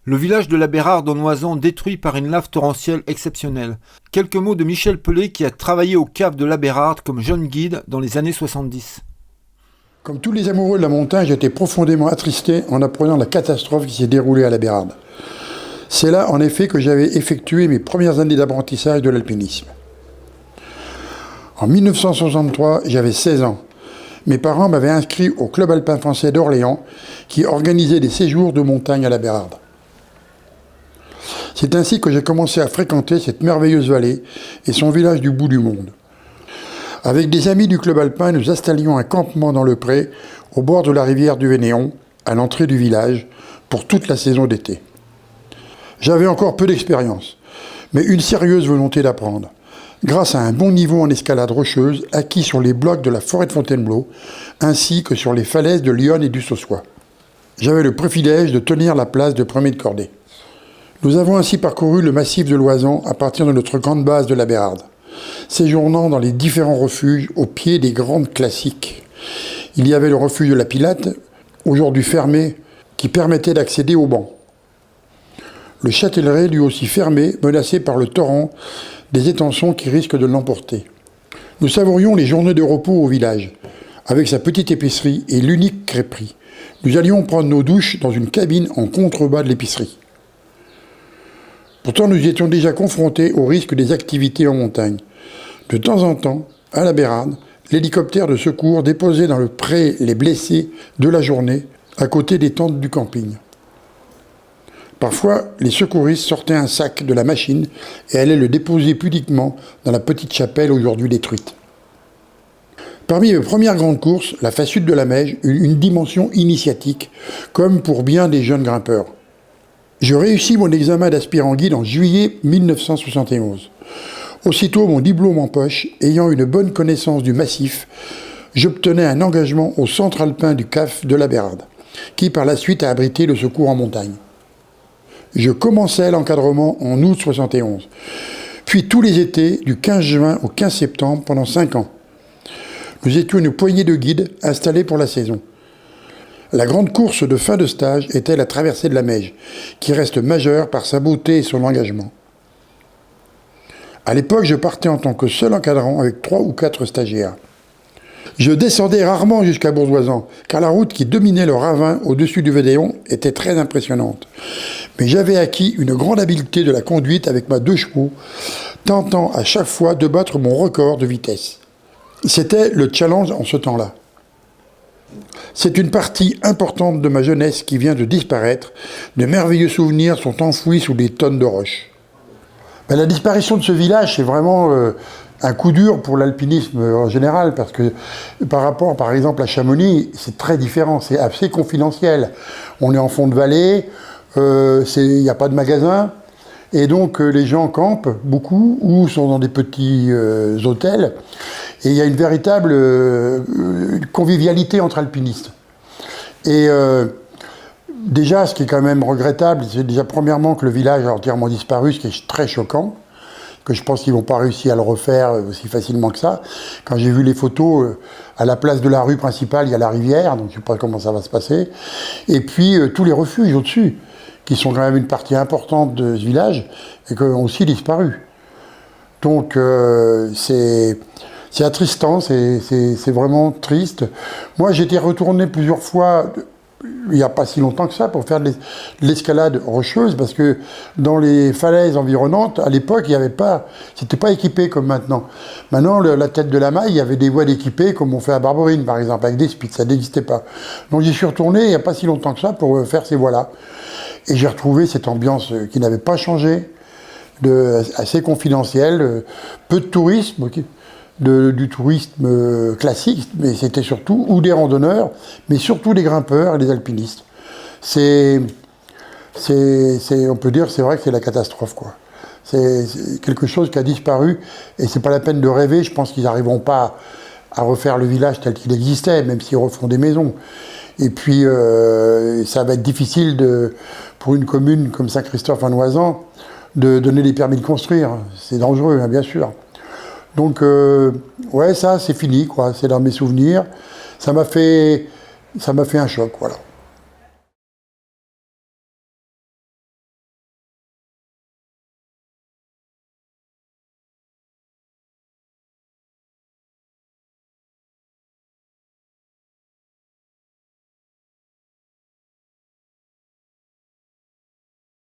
Le village de la Bérarde en Oisans détruit par une lave torrentielle exceptionnelle. Quelques mots de Michel Pelé qui a travaillé aux caves de la Bérarde comme jeune guide dans les années 70. Comme tous les amoureux de la montagne, j'étais profondément attristé en apprenant la catastrophe qui s'est déroulée à la Bérarde. C'est là, en effet, que j'avais effectué mes premières années d'apprentissage de l'alpinisme. En 1963, j'avais 16 ans. Mes parents m'avaient inscrit au Club alpin français d'Orléans, qui organisait des séjours de montagne à la Bérarde. C'est ainsi que j'ai commencé à fréquenter cette merveilleuse vallée et son village du bout du monde. Avec des amis du club alpin, nous installions un campement dans le pré, au bord de la rivière du Vénéon, à l'entrée du village, pour toute la saison d'été. J'avais encore peu d'expérience, mais une sérieuse volonté d'apprendre, grâce à un bon niveau en escalade rocheuse acquis sur les blocs de la forêt de Fontainebleau, ainsi que sur les falaises de Lyonne et du Saussois. J'avais le privilège de tenir la place de premier de cordée. Nous avons ainsi parcouru le massif de l'Oisan à partir de notre grande base de la Bérarde, séjournant dans les différents refuges au pied des grandes classiques. Il y avait le refuge de la Pilate, aujourd'hui fermé, qui permettait d'accéder aux bancs. Le Châtellerault, lui aussi fermé, menacé par le torrent des étançons qui risquent de l'emporter. Nous savourions les journées de repos au village, avec sa petite épicerie et l'unique crêperie. Nous allions prendre nos douches dans une cabine en contrebas de l'épicerie. Pourtant, nous étions déjà confrontés au risque des activités en montagne. De temps en temps, à la Bérarde, l'hélicoptère de secours déposait dans le pré les blessés de la journée, à côté des tentes du camping. Parfois, les secouristes sortaient un sac de la machine et allaient le déposer pudiquement dans la petite chapelle aujourd'hui détruite. Parmi mes premières grandes courses, la face sud de la Meije eut une dimension initiatique, comme pour bien des jeunes grimpeurs. Je réussis mon examen d'aspirant guide en juillet 1971. Aussitôt mon diplôme en poche, ayant une bonne connaissance du massif, j'obtenais un engagement au centre alpin du CAF de la Bérarde, qui par la suite a abrité le secours en montagne. Je commençais l'encadrement en août 71, puis tous les étés, du 15 juin au 15 septembre, pendant 5 ans. Nous étions une poignée de guides installés pour la saison. La grande course de fin de stage était la traversée de la Meije, qui reste majeure par sa beauté et son engagement. À l'époque, je partais en tant que seul encadrant avec 3 ou 4 stagiaires. Je descendais rarement jusqu'à Bourdoisan, car la route qui dominait le ravin au-dessus du Vénéon était très impressionnante. Mais j'avais acquis une grande habileté de la conduite avec ma 2 chevaux, tentant à chaque fois de battre mon record de vitesse. C'était le challenge en ce temps-là. C'est une partie importante de ma jeunesse qui vient de disparaître. De merveilleux souvenirs sont enfouis sous des tonnes de roches. La disparition de ce village, c'est vraiment un coup dur pour l'alpinisme en général, parce que par rapport, par exemple, à Chamonix, c'est très différent, c'est assez confidentiel. On est en fond de vallée, il n'y a pas de magasin, et donc les gens campent beaucoup ou sont dans des petits hôtels, et il y a une véritable convivialité entre alpinistes. Et déjà, ce qui est quand même regrettable, c'est déjà premièrement que le village a entièrement disparu, ce qui est très choquant, que je pense qu'ils n'ont pas réussi à le refaire aussi facilement que ça. Quand j'ai vu les photos, à la place de la rue principale, il y a la rivière, donc je ne sais pas comment ça va se passer. Et puis tous les refuges au-dessus, qui sont quand même une partie importante de ce village, et qui ont aussi disparu. Donc c'est attristant, c'est vraiment triste. Moi, j'étais retourné plusieurs fois, il n'y a pas si longtemps que ça, pour faire de l'escalade rocheuse, parce que dans les falaises environnantes, à l'époque, il n'y avait pas, c'était pas équipé comme maintenant. Maintenant, la tête de la Maille, il y avait des voies équipées, comme on fait à Barberine, par exemple, avec des spits, ça n'existait pas. Donc j'y suis retourné, il n'y a pas si longtemps que ça, pour faire ces voies-là. Et j'ai retrouvé cette ambiance qui n'avait pas changé, assez confidentielle, peu de tourisme, du tourisme classique, mais c'était surtout, ou des randonneurs, mais surtout des grimpeurs et des alpinistes. On peut dire, c'est vrai que c'est la catastrophe, quoi. C'est quelque chose qui a disparu, et c'est pas la peine de rêver, je pense qu'ils n'arriveront pas à refaire le village tel qu'il existait, même s'ils refont des maisons. Et puis, ça va être difficile pour une commune comme Saint-Christophe-en-Oisans de donner les permis de construire. C'est dangereux, hein, bien sûr. Donc, ouais, ça, c'est fini, quoi. C'est dans mes souvenirs. Ça m'a fait un choc, voilà.